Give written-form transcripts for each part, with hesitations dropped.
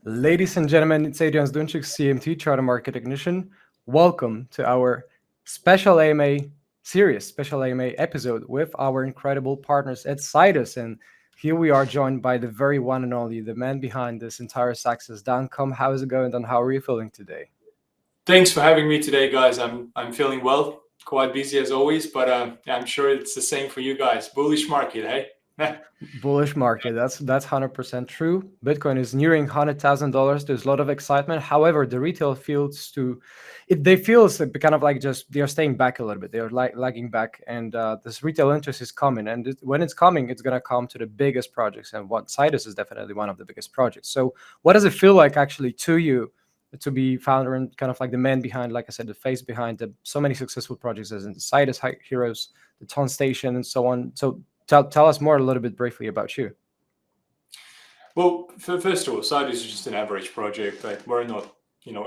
Ladies and gentlemen, it's Adrian Zdunchik, CMT Charter Market Technician. Welcome to our special AMA series, special AMA episode with our incredible partners at Sidus. And here we are joined by the very one and only, the man behind this entire success, Dan. How is it going, Dan? How are you feeling today? Thanks for having me today, guys. I'm feeling well, quite busy as always, but I'm sure it's the same for you guys. Bullish market, hey? Bullish market. That's 100% true. Bitcoin is nearing $100,000. There's a lot of excitement. However, the retail feels they feel kind of like just they are staying back a little bit. They are lagging back, and this retail interest is coming. And when it's coming, it's gonna come to the biggest projects. And what Sidus is definitely one of the biggest projects. So, what does it feel like actually to you to be founder and kind of like the man behind, like I said, the face behind so many successful projects as in Sidus Heroes, the Ton Station, and so on. So tell us more a little bit briefly about you. Well, first of all, Sidus is just an average project. Like we're not,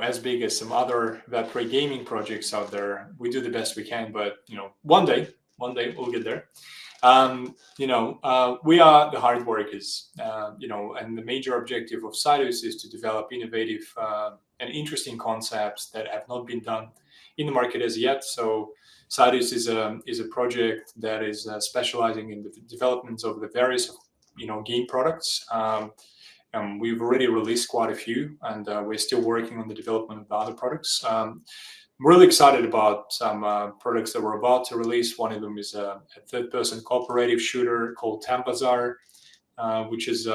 as big as some other Web3 gaming projects out there. We do the best we can, but one day we'll get there. We are the hard workers, and the major objective of Sidus is to develop innovative and interesting concepts that have not been done in the market as yet. So Sidus is a project that is specializing in the developments of the various game products. We've already released quite a few, and we're still working on the development of the other products. I'm really excited about some products that we're about to release. One of them is a third-person cooperative shooter called Tambazar, which is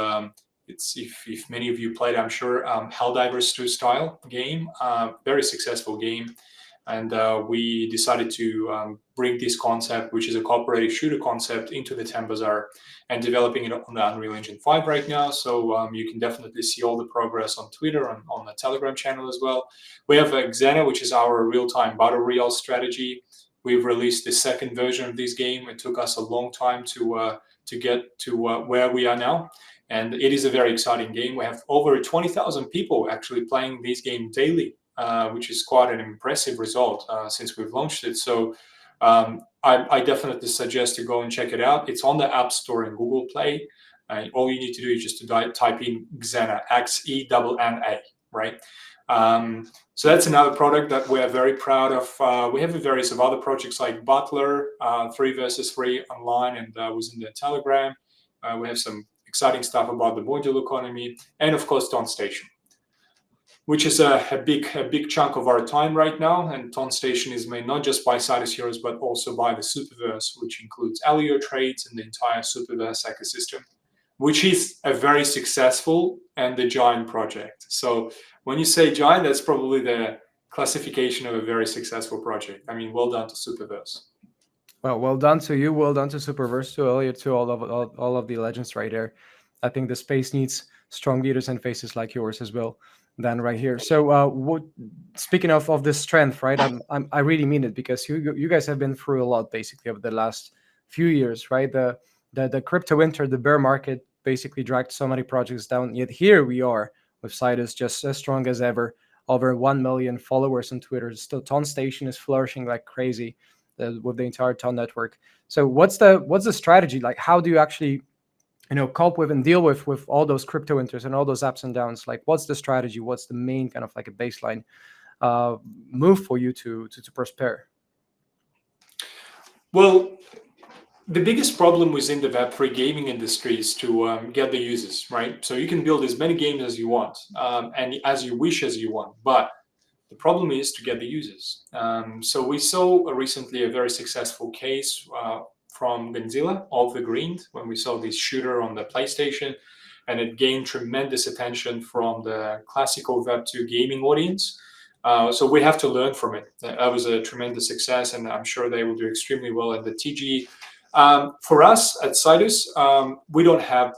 it's if many of you played, I'm sure, Helldivers 2 style game, very successful game. And we decided to bring this concept, which is a cooperative shooter concept, into the Tambazar and developing it on the Unreal Engine 5 right now. So you can definitely see all the progress on Twitter and on the Telegram channel as well. We have Xena, which is our real-time battle royale strategy. We've released the second version of this game. It took us a long time to get to where we are now. And it is a very exciting game. We have over 20,000 people actually playing this game daily. Which is quite an impressive result since we've launched it. So I definitely suggest to go and check it out. It's on the App Store and Google Play. All you need to do is just to type in Xena, Xenna, right? So that's another product that we're very proud of. We have various of other projects like Butler, 3 versus 3 online, and was in the Telegram. We have some exciting stuff about the module economy, and of course, Ton Station, which is a big chunk of our time right now. And Ton Station is made not just by Sidus Heroes, but also by the Superverse, which includes Alio trades and the entire Superverse ecosystem, which is a very successful and the giant project. So when you say giant, that's probably the classification of a very successful project. I mean, well done to Superverse. Well done to you. Well done to Superverse, to Elliot, to all of the legends right there. I think the space needs strong leaders and faces like yours as well. Dan, right here. So, speaking of this strength, right? I really mean it because you guys have been through a lot basically over the last few years, right? The crypto winter, the bear market basically dragged so many projects down. Yet here we are with Sidus just as strong as ever. Over 1 million followers on Twitter. Still, Ton Station is flourishing like crazy with the entire Ton network. So, what's the strategy? Like, how do you actually cope with and deal with all those crypto winters and all those ups and downs? Like, what's the strategy? What's the main kind of like a baseline move for you to prosper? Well, the biggest problem within the Web3 gaming industry is to get the users, right? So you can build as many games as you want and as you wish as you want, but the problem is to get the users. So we saw recently a very successful case from Godzilla of the Green when we saw this shooter on the PlayStation, and it gained tremendous attention from the classical Web2 gaming audience. So we have to learn from it. That was a tremendous success, and I'm sure they will do extremely well at the TG. For us at Sidus, we don't have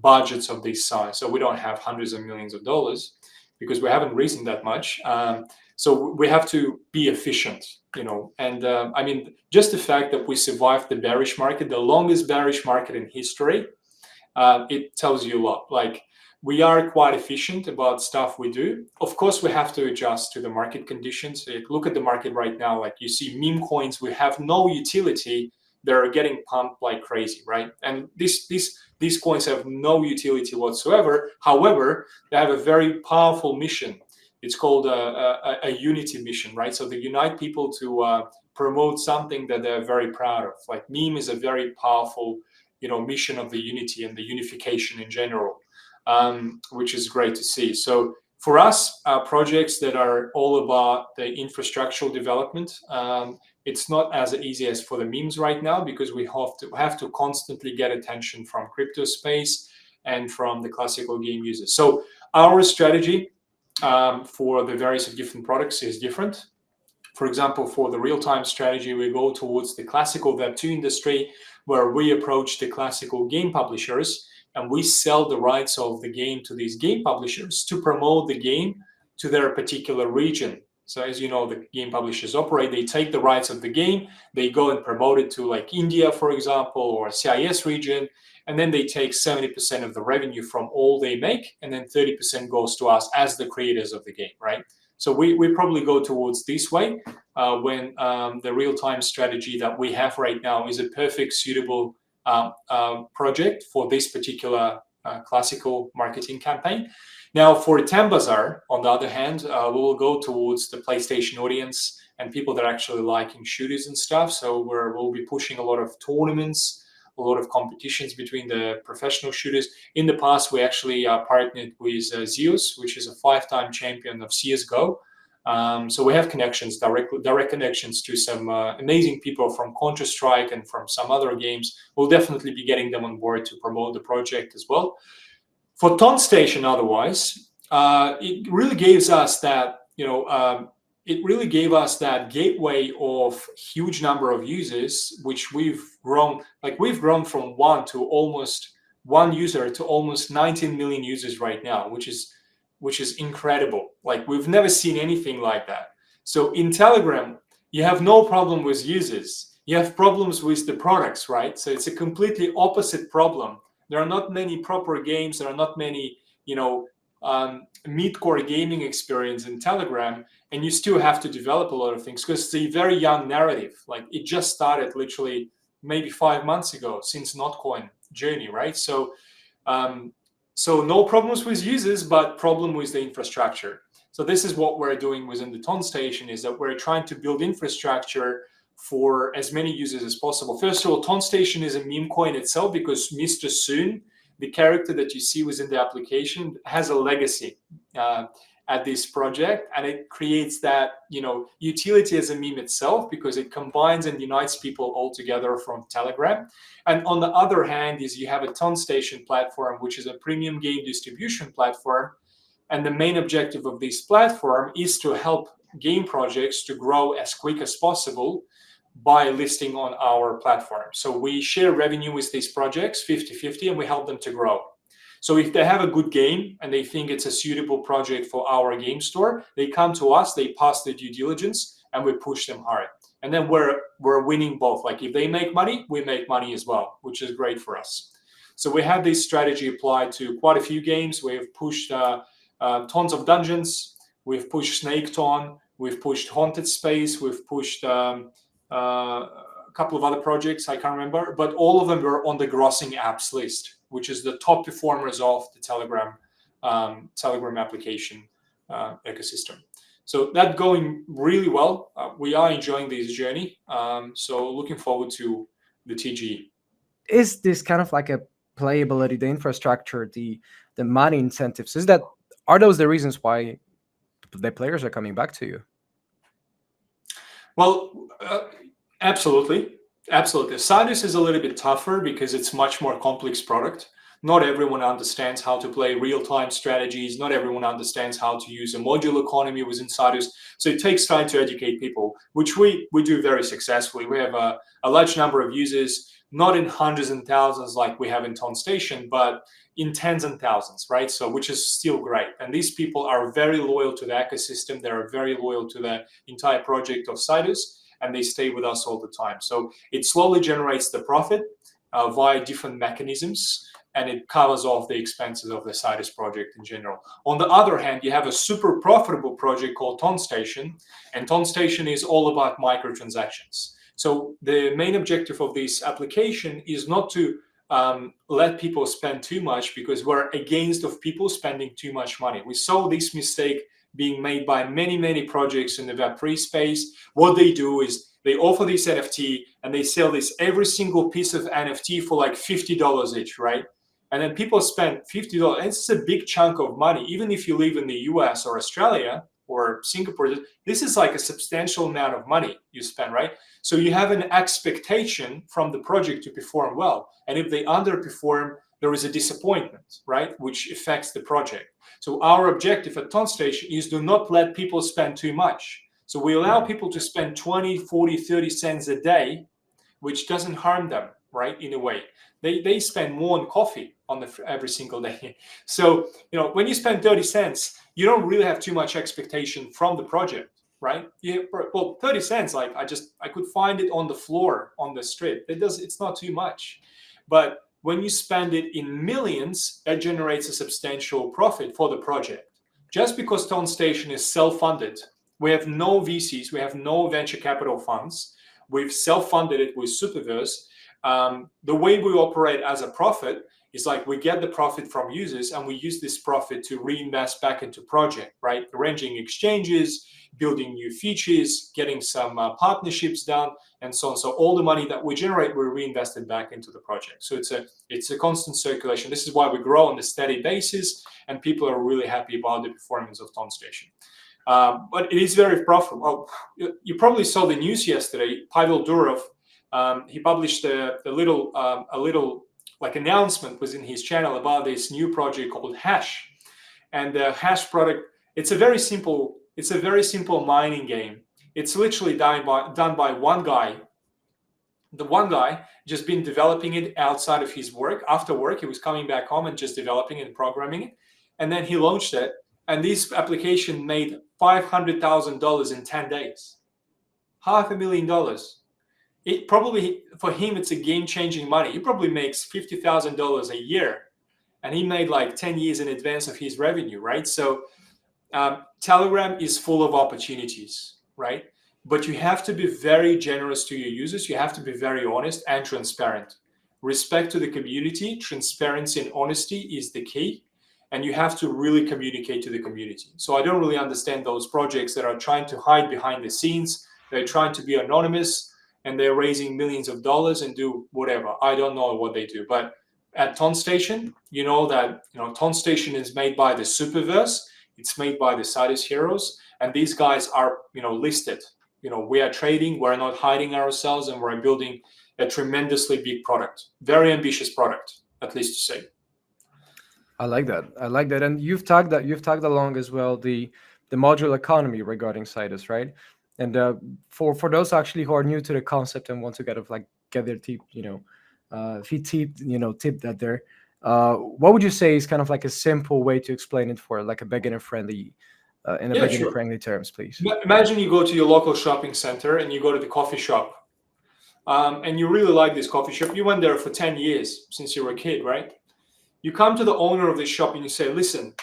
budgets of this size, so we don't have hundreds of millions of dollars because we haven't risen that much. So we have to be efficient, and I mean, just the fact that we survived the bearish market, the longest bearish market in history, it tells you a lot. Like, we are quite efficient about stuff we do. Of course, we have to adjust to the market conditions. Look at the market right now. Like, you see meme coins, we have no utility they're getting pumped like crazy, right? And these coins have no utility whatsoever. However, they have a very powerful mission. It's called a unity mission, right? So they unite people to promote something that they're very proud of. Like meme is a very powerful, mission of the unity and the unification in general, which is great to see. So for us, projects that are all about the infrastructural development, it's not as easy as for the memes right now, because we have to constantly get attention from crypto space and from the classical game users. So our strategy for the various different products is different. For example, for the real-time strategy, we go towards the classical Web2 industry, where we approach the classical game publishers and we sell the rights of the game to these game publishers to promote the game to their particular region. So as you know, the game publishers operate, they take the rights of the game, they go and promote it to like India, for example, or CIS region, and then they take 70% of the revenue from all they make, and then 30% goes to us as the creators of the game, right? So we probably go towards this way when the real-time strategy that we have right now is a perfect suitable project for this particular classical marketing campaign. Now for Tambazar, on the other hand, we will go towards the PlayStation audience and people that are actually liking shooters and stuff. So we'll be pushing a lot of tournaments, a lot of competitions between the professional shooters. In the past, we actually partnered with Zeus, which is a 5-time champion of CSGO. So we have connections, direct connections to some amazing people from Counter-Strike and from some other games. We'll definitely be getting them on board to promote the project as well. For Ton Station, otherwise, it really gives us that, it really gave us that gateway of huge number of users, which we've grown from one user to almost 19 million users right now, which is incredible. Like we've never seen anything like that. So in Telegram, you have no problem with users. You have problems with the products, right? So it's a completely opposite problem. There are not many proper games. There are not many, mid-core gaming experience in Telegram, and you still have to develop a lot of things because it's a very young narrative. Like it just started literally maybe 5 months ago since Notcoin journey, right? So no problems with users, but problem with the infrastructure. So this is what we're doing within the Ton Station, is that we're trying to build infrastructure for as many users as possible. First of all, Ton Station is a meme coin itself because Mr. Soon, the character that you see within the application, has a legacy at this project, and it creates that utility as a meme itself because it combines and unites people all together from Telegram. And on the other hand is you have a Ton Station platform, which is a premium game distribution platform, and the main objective of this platform is to help game projects to grow as quick as possible by listing on our platform. So we share revenue with these projects 50-50, and we help them to grow. So if they have a good game and they think it's a suitable project for our game store, they come to us, they pass the due diligence, and we push them hard. And then we're winning both. Like if they make money, we make money as well, which is great for us. So we have this strategy applied to quite a few games. We have pushed tons of dungeons. We've pushed Snake Ton. We've pushed Haunted Space. We've pushed a couple of other projects, I can't remember, but all of them were on the grossing apps list, which is the top performers of the Telegram application ecosystem. So that's going really well. We are enjoying this journey. So looking forward to the TG. Is this kind of like a playability, the infrastructure, the money incentives? Are those the reasons why the players are coming back to you? Well, absolutely. Sidus is a little bit tougher because it's much more complex product. Not everyone understands how to play real-time strategies. Not everyone understands how to use a module economy within Sidus. So it takes time to educate people, which we do very successfully. We have a large number of users, not in hundreds and thousands like we have in Ton Station, but in tens and thousands, right? So which is still great. And these people are very loyal to the ecosystem. They are very loyal to the entire project of Sidus, and they stay with us all the time. So it slowly generates the profit via different mechanisms, and it covers off the expenses of the Sidus project in general. On the other hand, you have a super profitable project called Ton Station, and Ton Station is all about microtransactions. So the main objective of this application is not to let people spend too much, because we're against of people spending too much money. We saw this mistake being made by many projects in the Web3 space. What they do is they offer this NFT and they sell this every single piece of NFT for like $50 each, right? And then people spend $50. And it's a big chunk of money. Even if you live in the US or Australia or Singapore, this is like a substantial amount of money you spend, right? So you have an expectation from the project to perform well. And if they underperform, there is a disappointment, right? Which affects the project. So our objective at TonStation is to not let people spend too much. So we allow people to spend 20, 40, 30 cents a day, which doesn't harm them, right? In a way, they spend more on coffee on every single day. So, when you spend 30 cents, you don't really have too much expectation from the project, right? Well, 30 cents, like I could find it on the floor on the street. It's not too much. But when you spend it in millions, that generates a substantial profit for the project. Just because TonStation is self-funded, we have no VCs, we have no venture capital funds. We've self-funded it with Superverse. The way we operate as a profit is like we get the profit from users and we use this profit to reinvest back into project, right? Arranging exchanges, building new features, getting some partnerships done, and so on. So all the money that we generate, we reinvest it back into the project. So it's a constant circulation. This is why we grow on a steady basis, and people are really happy about the performance of TonStation. But it is very profitable. Well, you probably saw the news yesterday. Pavel Durov, he published a little like announcement within his channel about this new project called Hash. And the Hash product, it's a very simple mining game. It's literally done by one guy. The one guy just been developing it outside of his work. After work, he was coming back home and just developing it and programming it. And then he launched it. And this application made $500,000 in 10 days. $500,000. It probably, for him, it's a game-changing money. He probably makes $50,000 a year. And he made like 10 years in advance of his revenue, right? So Telegram is full of opportunities, right? But you have to be very generous to your users. You have to be very honest and transparent. Respect to the community, transparency and honesty is the key. And you have to really communicate to the community. So I don't really understand those projects that are trying to hide behind the scenes. They're trying to be anonymous and they're raising millions of dollars and do whatever. I don't know what they do. But at TonStation, you know that TonStation is made by the Superverse. It's made by the Sidus Heroes. And these guys are listed. We are trading. We're not hiding ourselves, and we're building a tremendously big product. Very ambitious product, at least to say. I like that. And you've tagged along as well the module economy regarding Sidus, right? And for those actually who are new to the concept and want to get their teeth, tipped at there, what would you say is kind of like a simple way to explain it for like a beginner friendly, beginner friendly terms, please? Imagine you go to your local shopping center and you go to the coffee shop, and you really like this coffee shop. You went there for 10 years since you were a kid, right? You come to the owner of this shop and you say, listen,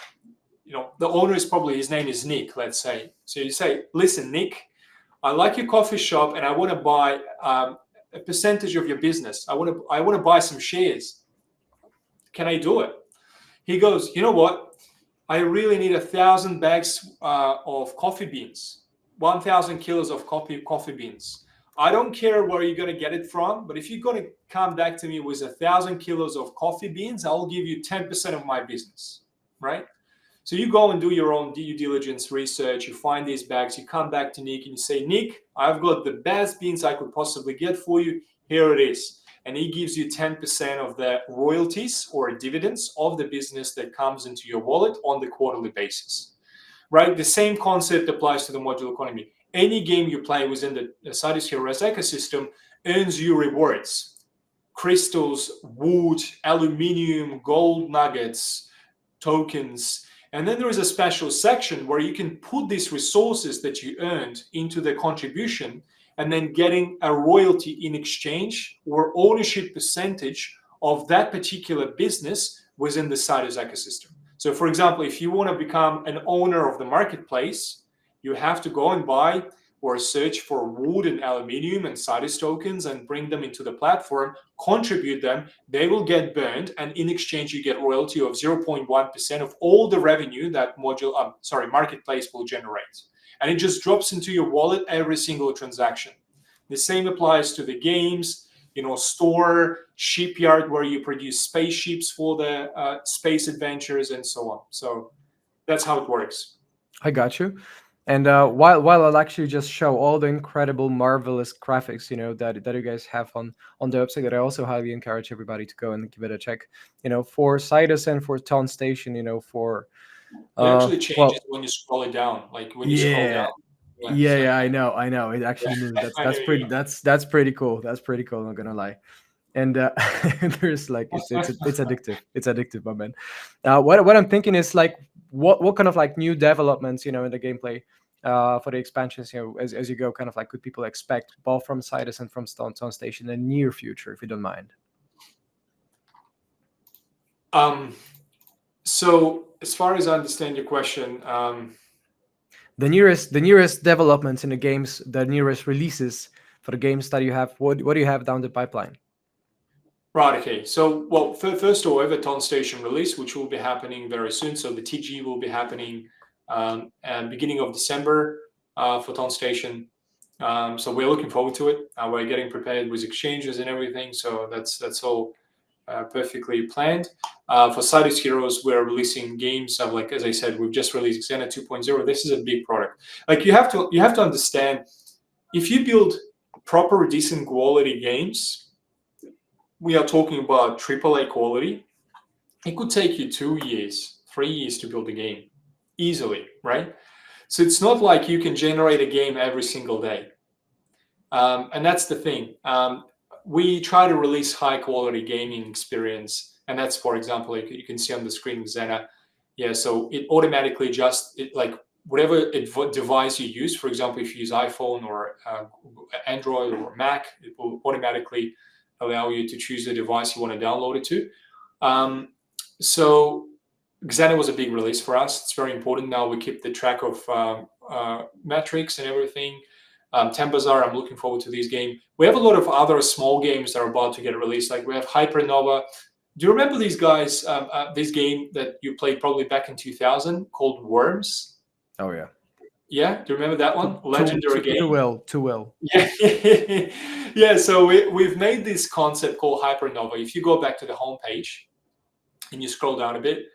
the owner is probably, his name is Nick, let's say. So you say, listen, Nick, I like your coffee shop and I want to buy a percentage of your business. I want to buy some shares. Can I do it? He goes, you know what? I really need 1,000 bags of coffee beans, 1,000 kilos of coffee beans. I don't care where you're going to get it from, but if you're going to come back to me with 1,000 kilos of coffee beans, I'll give you 10% of my business, right? So you go and do your own due diligence research, you find these bags, you come back to Nick and you say, Nick, I've got the best beans I could possibly get for you. Here it is. And he gives you 10% of the royalties or dividends of the business that comes into your wallet on the quarterly basis, right? The same concept applies to the module economy. Any game you play within the Sidus Heroes ecosystem earns you rewards. Crystals, wood, aluminium, gold nuggets, tokens. And then there is a special section where you can put these resources that you earned into the contribution and then getting a royalty in exchange or ownership percentage of that particular business within the Sidus ecosystem. So for example, if you want to become an owner of the marketplace, you have to go and buy or search for wood and aluminium and Sidus tokens and bring them into the platform, contribute them, they will get burned, and in exchange you get royalty of 0.1% of all the revenue that marketplace will generate. And it just drops into your wallet every single transaction. The same applies to the games, store, shipyard where you produce spaceships for the space adventures and so on. So that's how it works. I got you. And while I'll actually just show all the incredible, marvelous graphics, that you guys have on the website, that I also highly encourage everybody to go and give it a check. For Sidus and for Town Station, for It actually changes well, when you scroll it down. Like when you scroll yeah, down. Yeah, so yeah, I know. It actually moves. That's I know that's you pretty. That's pretty cool. That's pretty cool. I'm not gonna lie. And there's like it's addictive. It's addictive, my man. What I'm thinking is like what kind of like new developments in the gameplay for the expansions as you go, kind of like could people expect both from Sidus and from Stone Station in the near future, if you don't mind. So as far as I understand your question, The nearest developments in the games, the nearest releases for the games that you have. What do you have down the pipeline? right, okay. So, well, first of all, Everton Station release, which will be happening very soon. So the TG will be happening beginning of December for Town Station. So we're looking forward to it. We're getting prepared with exchanges and everything. So that's all perfectly planned. For Sidus Heroes, we're releasing games. Like as I said, we've just released Xena 2.0. This is a big product. Like you have to understand, if you build proper, decent quality games, we are talking about AAA quality. It could take you 2 years, 3 years to build a game easily, right? So it's not like you can generate a game every single day. And that's the thing. We try to release high quality gaming experience. And that's, for example, like you can see on the screen, Xena. Yeah, so it automatically like whatever device you use, for example, if you use iPhone or Android or Mac, it will automatically allow you to choose the device you want to download it to. So Xena was a big release for us. It's very important now. We keep the track of metrics and everything. Tempazar, I'm looking forward to this game. We have a lot of other small games that are about to get released. Like we have Hypernova. Do you remember these guys? This game that you played probably back in 2000 called Worms? Oh yeah. Yeah, do you remember that one? Legendary game. Too well. Yeah, yeah. So we've made this concept called Hypernova. If you go back to the homepage and you scroll down a bit,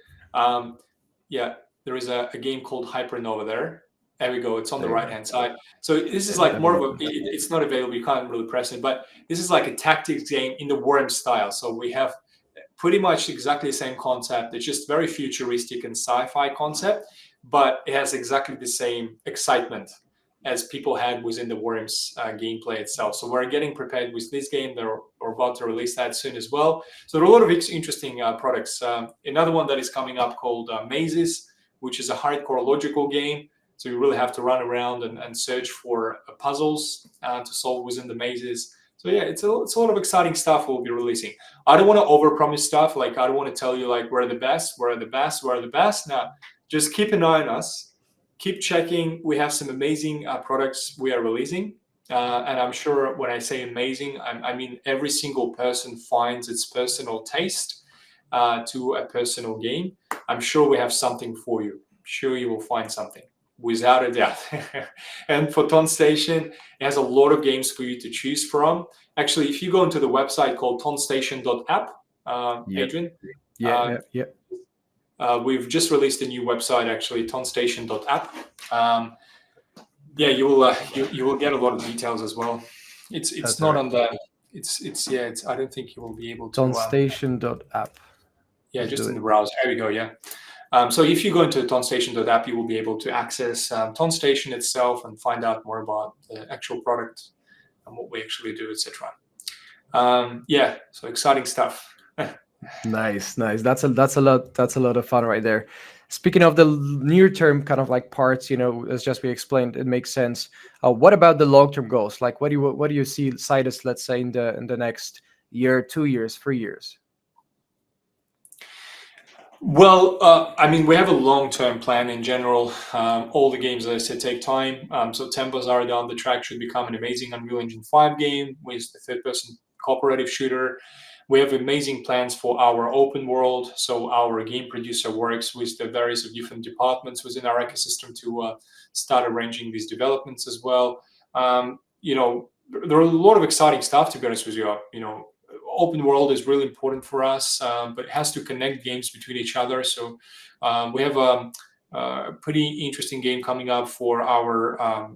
yeah, there is a game called Hypernova there. There we go. It's on the right-hand side. So this is like more of a. It's not available. You can't really press it, but this is like a tactics game in the Worm style. So we have pretty much exactly the same concept. It's just very futuristic and sci-fi concept, but it has exactly the same excitement as people had within the Worms gameplay itself. So we're getting prepared with this game. We're about to release that soon as well. So there are a lot of interesting products. Another one that is coming up called Mazes, which is a hardcore logical game. So you really have to run around and search for puzzles to solve within the mazes. So yeah, it's a lot of exciting stuff we'll be releasing. I don't want to overpromise stuff. Like I don't want to tell you like we're the best. Now, just keep an eye on us. Keep checking. We have some amazing products we are releasing. And I'm sure when I say amazing, I mean every single person finds its personal taste to a personal game. I'm sure we have something for you. I'm sure you will find something. Without a doubt. And for Town Station, it has a lot of games for you to choose from. Actually, if you go into the website called townstation.app, Adrian, Yeah. we've just released a new website, actually, townstation.app. Yeah, you will get a lot of details as well. It's not on the. It's. I don't think you will be able to. Townstation.app. Yeah, just in the browser. There we go. Yeah. So if you go into townstation.app, you will be able to access Town Station itself and find out more about the actual product and what we actually do, etc. Yeah, so exciting stuff. Nice. That's a lot of fun right there. Speaking of the near term kind of like parts, as just we explained, it makes sense. What about the long term goals? Like, what do you see Sidus, let's say, in the next year, 2 years, 3 years? Well, I mean, we have a long-term plan in general. All the games, as I said, take time. So Temples are down the track should become an amazing Unreal Engine 5 game with the third-person cooperative shooter. We have amazing plans for our open world. So our game producer works with the various of different departments within our ecosystem to start arranging these developments as well. There are a lot of exciting stuff, to be honest with you. Open world is really important for us, but it has to connect games between each other. So we have a pretty interesting game coming up for our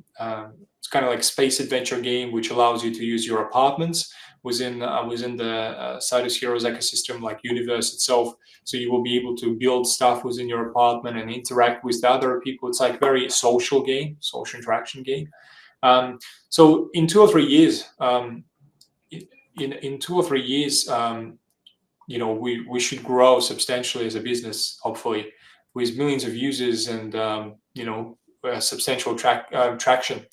it's kind of like space adventure game, which allows you to use your apartments within the Sidus Heroes ecosystem, like universe itself. So you will be able to build stuff within your apartment and interact with the other people. It's like very social game, social interaction game. So in 2 or 3 years, in 2 or 3 years, we should grow substantially as a business, hopefully, with millions of users and substantial traction.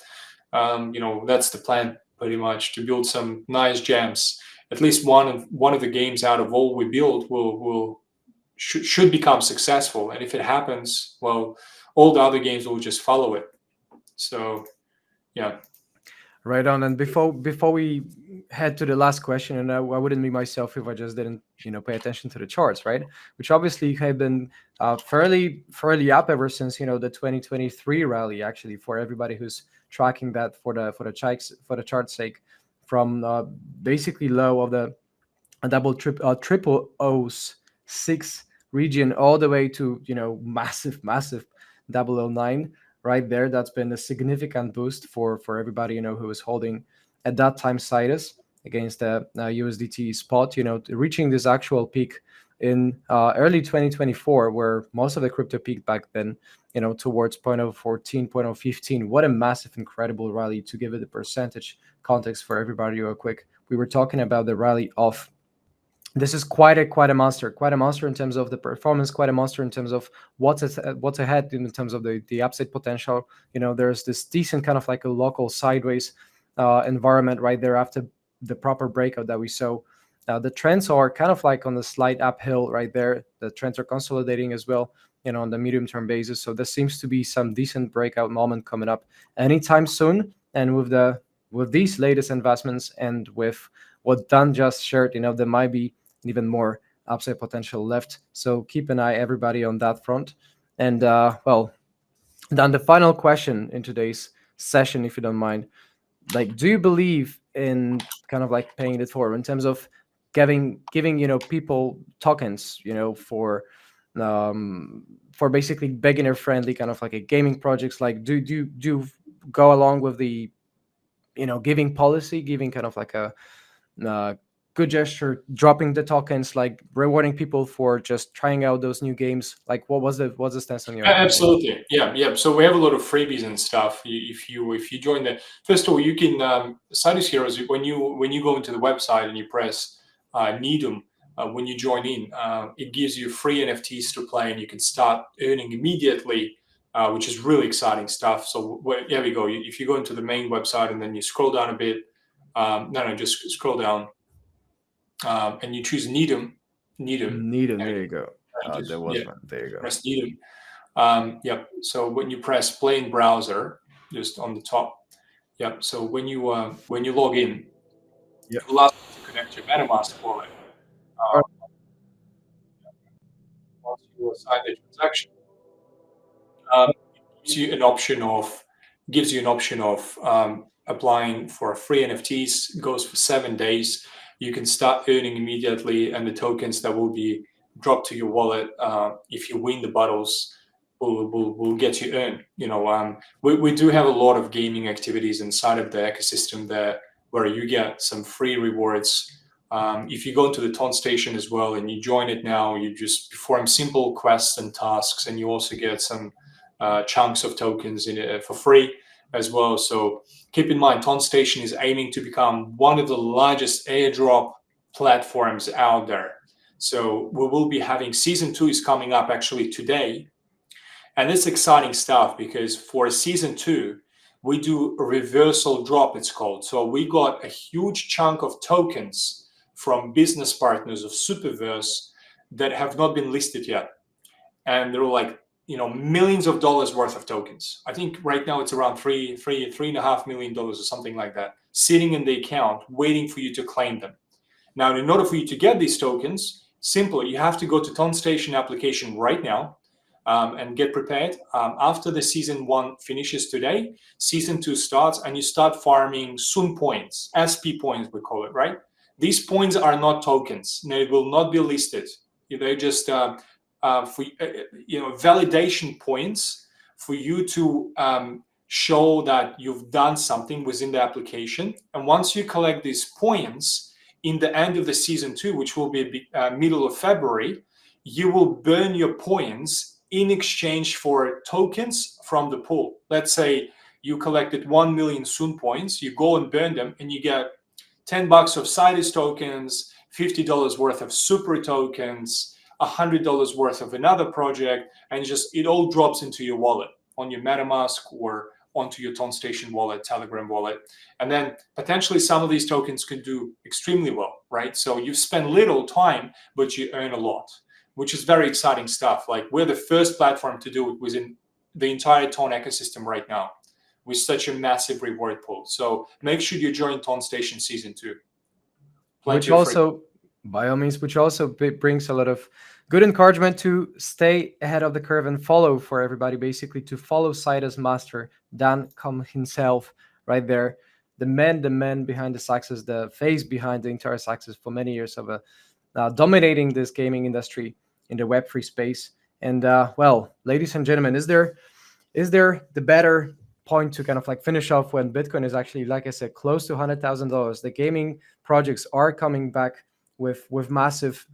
That's the plan, pretty much, to build some nice gems. At least one of the games out of all we build should become successful, and if it happens, well, all the other games will just follow it. So, yeah. Right on. And before we head to the last question, and I wouldn't be myself if I just didn't pay attention to the charts, right? Which obviously have been fairly up ever since the 2023 rally. Actually, for everybody who's tracking that for the chart's sake, from basically low of the triple O's 6 region all the way to massive double O 09 right there. That's been a significant boost for everybody who was holding at that time Sidus against the USDT spot. Reaching this actual peak in early 2024, where most of the crypto peaked back then. Towards 0.014, 0.015. What a massive, incredible rally! To give it the percentage context for everybody, real quick, we were talking about the rally of. This is quite a monster, in terms of the performance, quite a monster in terms of what's ahead in terms of the upside potential. There's this decent kind of like a local sideways environment right there after the proper breakout that we saw. The trends are kind of like on the slight uphill right there. The trends are consolidating as well, on the medium term basis. So there seems to be some decent breakout moment coming up anytime soon. And with these latest investments and with what Dan just shared, there might be even more upside potential left. So keep an eye, everybody, on that front. And well, Dan, the final question in today's session, if you don't mind, like, do you believe in kind of like paying it forward in terms of giving people tokens, for basically beginner friendly kind of like a gaming projects? Like, do you go along with the giving policy, giving kind of like a good gesture, dropping the tokens, like rewarding people for just trying out those new games? Like, what's the stance on your end? Absolutely, yeah. So we have a lot of freebies and stuff. If you join the, first of all, you can Sidus Heroes, when you go into the website and you press need them, when you join in, it gives you free NFTs to play, and you can start earning immediately, which is really exciting stuff. So there we go. If you go into the main website and then you scroll down a bit, just scroll down, and you choose need them. There you go. Just, There was one. There you go. press need them. Yep. So when you press play in browser, just on the top. Yep. So when you log in, Yep. it will ask you to connect your MetaMask wallet. Once you sign the transaction, it gives you an option of applying for free NFTs. It goes for 7 days. You can start earning immediately, and the tokens that will be dropped to your wallet if you win the battles will get you earned. We do have a lot of gaming activities inside of the ecosystem there, where you get some free rewards. If you go into the Taunt Station as well and you join it now, you just perform simple quests and tasks, and you also get some chunks of tokens in it for free as well. So keep in mind, Taunt Station is aiming to become one of the largest airdrop platforms out there. So we will be having season 2 is coming up actually today. And it's exciting stuff, because for season 2, we do a reversal drop, it's called. So we got a huge chunk of tokens from business partners of Superverse that have not been listed yet. and there were like, millions of dollars worth of tokens. I think right now it's around $3.5 million or something like that, sitting in the account waiting for you to claim them. Now, in order for you to get these tokens, simple, you have to go to Ton Station application right now, and get prepared. After the season 1 finishes today, season 2 starts, and you start farming Sun points, SP points we call it, right? These points are not tokens. They will not be listed. They're just validation points for you to show that you've done something within the application. And once you collect these points in the end of the season 2, which will be middle of February, you will burn your points in exchange for tokens from the pool. Let's say you collected 1 million Sun points, you go and burn them, and you get $10 of Sidus tokens, $50 worth of super tokens, $100 worth of another project, and just it all drops into your wallet on your MetaMask or onto your Ton Station wallet, Telegram wallet. And then potentially some of these tokens can do extremely well, right? So you spend little time, but you earn a lot, which is very exciting stuff. Like, we're the first platform to do it within the entire Ton ecosystem right now with such a massive reward pool. So make sure you join Ton Station Season 2. Which also, by all means, which also brings a lot of good encouragement to stay ahead of the curve and follow, for everybody basically, to follow Sidus master Dan himself right there, the man behind the success, the face behind the entire success for many years of dominating this gaming industry in the Web3 space. And well, ladies and gentlemen, is there the better point to kind of like finish off when Bitcoin is actually, like I said, close to $100,000? The gaming projects are coming back with massive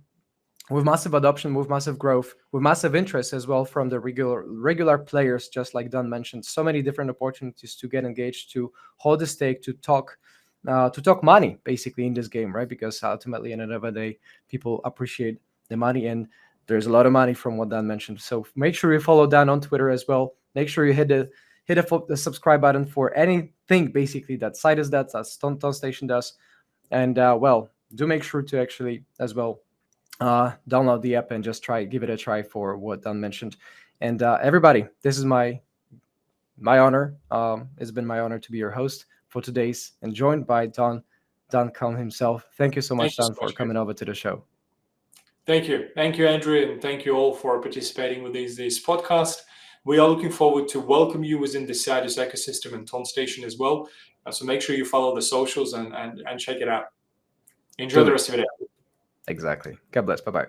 adoption, with massive growth, with massive interest as well from the regular players, just like Dan mentioned. So many different opportunities to get engaged, to hold the stake, to talk money basically in this game, right? Because ultimately, in the end of the day, people appreciate the money, and there's a lot of money from what Dan mentioned. So make sure you follow Dan on Twitter as well. Make sure you hit the subscribe button for anything basically that Sidus does, that Ton Station does, and well, do make sure to actually as well download the app and just give it a try for what Dan mentioned. And everybody, this is my honor. It's been my honor to be your host for today's, and joined by Dan Khan himself. Thank you so much, Dan, for coming over to the show. Thank you, Andrew, and thank you all for participating with this podcast. We are looking forward to welcome you within the Sidus ecosystem and Ton Station as well. So make sure you follow the socials and check it out. Enjoy the rest of it. Exactly. God bless. Bye-bye.